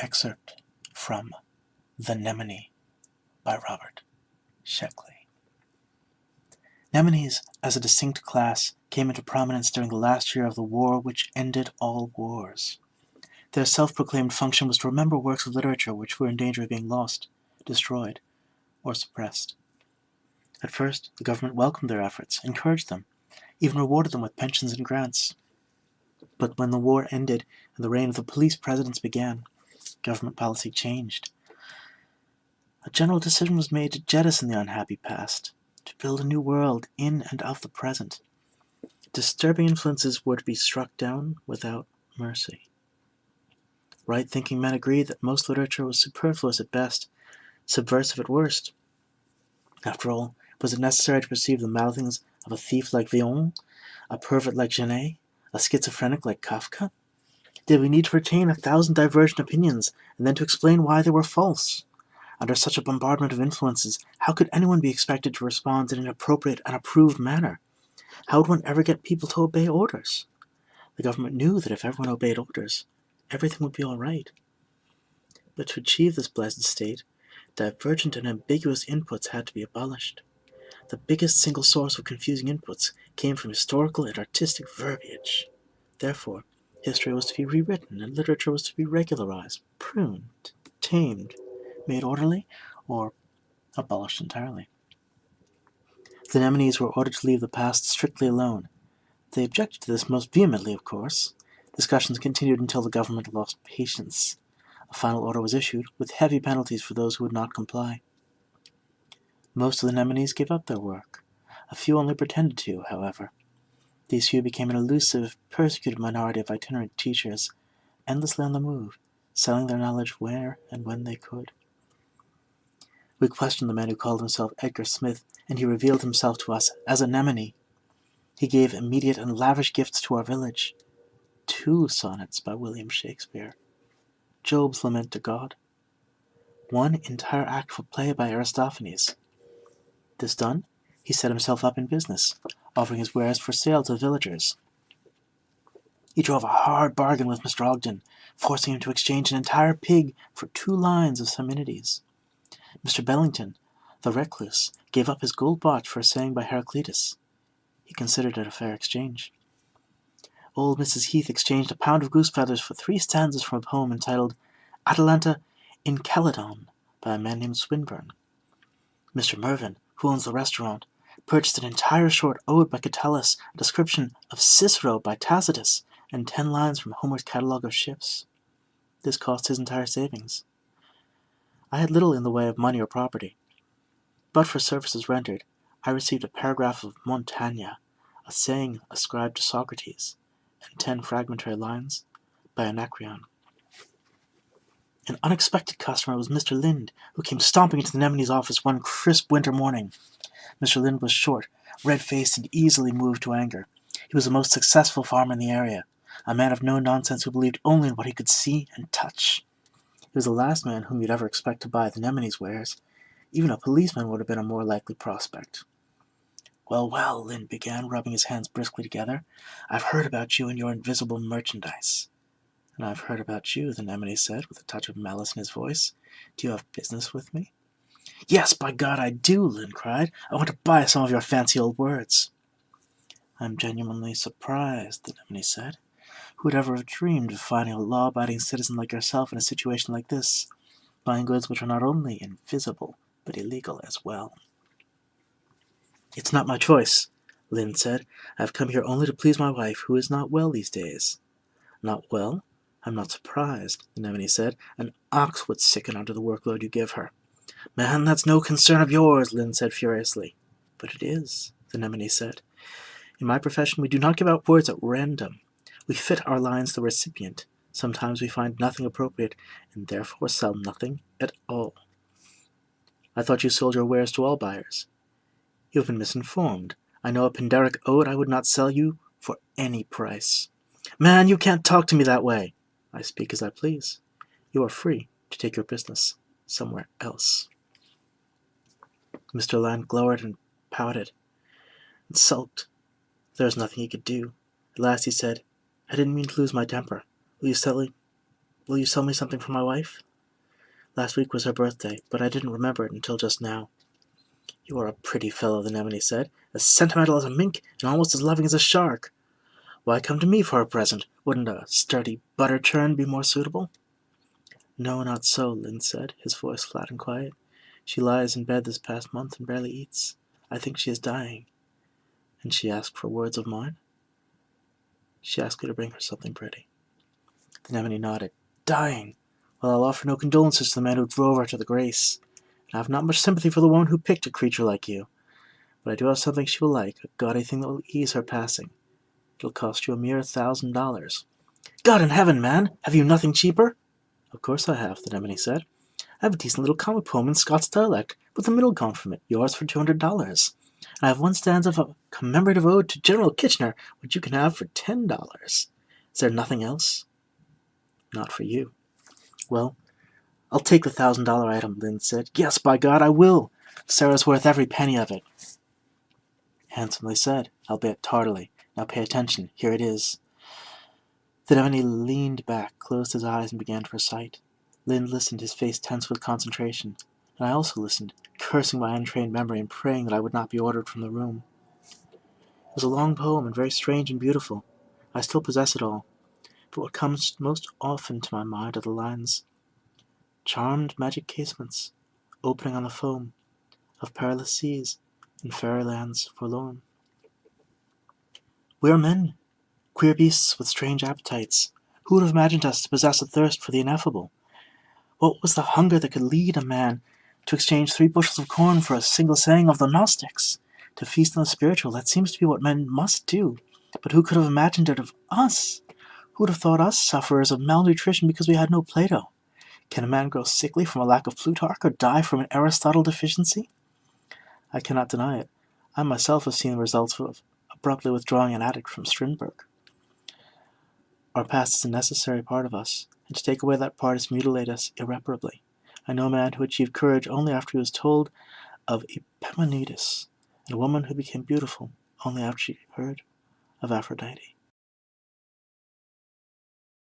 Excerpt from The Mnemone by Robert Sheckley. Mnemones, as a distinct class, came into prominence during the last year of the war which ended all wars. Their self-proclaimed function was to remember works of literature which were in danger of being lost, destroyed, or suppressed. At first, the government welcomed their efforts, encouraged them, even rewarded them with pensions and grants. But when the war ended and the reign of the police presidents began, government policy changed. A general decision was made to jettison the unhappy past, to build a new world in and of the present. Disturbing influences were to be struck down without mercy. Right-thinking men agreed that most literature was superfluous at best, subversive at worst. After all, was it necessary to perceive the mouthings of a thief like Villon, a pervert like Genet, a schizophrenic like Kafka? Did we need to retain 1,000 divergent opinions, and then to explain why they were false? Under such a bombardment of influences, how could anyone be expected to respond in an appropriate and approved manner? How would one ever get people to obey orders? The government knew that if everyone obeyed orders, everything would be all right. But to achieve this blessed state, divergent and ambiguous inputs had to be abolished. The biggest single source of confusing inputs came from historical and artistic verbiage. Therefore, history was to be rewritten and literature was to be regularized, pruned, tamed, made orderly, or abolished entirely. The Mnemones were ordered to leave the past strictly alone. They objected to this most vehemently, of course. Discussions continued until the government lost patience. A final order was issued, with heavy penalties for those who would not comply. Most of the Mnemones gave up their work. A few only pretended to, however. These few became an elusive, persecuted minority of itinerant teachers, endlessly on the move, selling their knowledge where and when they could. We questioned the man who called himself Edgar Smith, and he revealed himself to us as a Mnemone. He gave immediate and lavish gifts to our village. 2 sonnets by William Shakespeare, Job's Lament to God, 1 entire act of a play by Aristophanes. This done, he set himself up in business, offering his wares for sale to villagers. He drove a hard bargain with Mr. Ogden, forcing him to exchange an entire pig for 2 lines of Simonides. Mr. Bellington, the recluse, gave up his gold watch for a saying by Heraclitus. He considered it a fair exchange. Old Mrs. Heath exchanged a pound of goose feathers for 3 stanzas from a poem entitled Atalanta in Calydon by a man named Swinburne. Mr. Mervyn, who owns the restaurant, purchased an entire short ode by Catullus, a description of Cicero by Tacitus, and 10 lines from Homer's catalogue of ships. This cost his entire savings. I had little in the way of money or property. But for services rendered, I received a paragraph of Montaigne, a saying ascribed to Socrates, and 10 fragmentary lines by Anacreon. An unexpected customer was Mr. Lind, who came stomping into the Mnemone's office one crisp winter morning. Mr. Lind was short, red-faced, and easily moved to anger. He was the most successful farmer in the area, a man of no nonsense who believed only in what he could see and touch. He was the last man whom you'd ever expect to buy the Mnemone's wares. Even a policeman would have been a more likely prospect. Well, well, Lind began, rubbing his hands briskly together. I've heard about you and your invisible merchandise. And I've heard about you, the Mnemone said, with a touch of malice in his voice. Do you have business with me? Yes, by God, I do, Lind cried. I want to buy some of your fancy old words. I'm genuinely surprised, the Mnemone said. Who would ever have dreamed of finding a law-abiding citizen like yourself in a situation like this, buying goods which are not only invisible, but illegal as well? It's not my choice, Lind said. I've come here only to please my wife, who is not well these days. Not well? I'm not surprised, the Mnemone said. An ox would sicken under the workload you give her. Man, that's no concern of yours, Lind said furiously. But it is, the Mnemone said. In my profession, we do not give out words at random. We fit our lines to the recipient. Sometimes we find nothing appropriate, and therefore sell nothing at all. I thought you sold your wares to all buyers. You have been misinformed. I know a Pindaric ode I would not sell you for any price. Man, you can't talk to me that way. I speak as I please. You are free to take your business somewhere else. Mr. Land glowered and pouted and sulked. There was nothing he could do. At last he said, I didn't mean to lose my temper. Will you sell Will you sell me something for my wife? Last week was her birthday, but I didn't remember it until just now. You are a pretty fellow, the Mnemone said, as sentimental as a mink and almost as loving as a shark. Why come to me for a present? Wouldn't a sturdy butter churn be more suitable? No, not so, Lynn said, his voice flat and quiet. She lies in bed this past month and barely eats. I think she is dying. And she asked for words of mine? She asked me to bring her something pretty. The Mnemone nodded. Dying? Well, I'll offer no condolences to the man who drove her to the grace. And I have not much sympathy for the woman who picked a creature like you. But I do have something she will like, a gaudy thing that will ease her passing. It'll cost you a mere $1,000. God in heaven, man! Have you nothing cheaper? Of course I have, the Mnemone said. I have a decent little comic poem in Scots dialect, with a middle gone from it, yours for $200. And I have one stanza of a commemorative ode to General Kitchener, which you can have for $10. Is there nothing else? Not for you. Well, I'll take the $1,000 item, Lynn said. Yes, by God, I will. Sarah's worth every penny of it. Handsomely said, albeit tardily. Now pay attention. Here it is. The Mnemone leaned back, closed his eyes, and began to recite. Lynn listened, his face tense with concentration, and I also listened, cursing my untrained memory and praying that I would not be ordered from the room. It was a long poem and very strange and beautiful. I still possess it all, but what comes most often to my mind are the lines: charmed magic casements, opening on the foam of perilous seas in fairylands forlorn. We are men, queer beasts with strange appetites. Who would have imagined us to possess a thirst for the ineffable? What was the hunger that could lead a man to exchange 3 bushels of corn for a single saying of the Gnostics? To feast on the spiritual, that seems to be what men must do. But who could have imagined it of us? Who would have thought us sufferers of malnutrition because we had no Plato? Can a man grow sickly from a lack of Plutarch, or die from an Aristotle deficiency? I cannot deny it. I myself have seen the results of abruptly withdrawing an addict from Strindberg. Our past is a necessary part of us, and to take away that part is to mutilate us irreparably. I know a man who achieved courage only after he was told of Epaminondas, and a woman who became beautiful only after she heard of Aphrodite.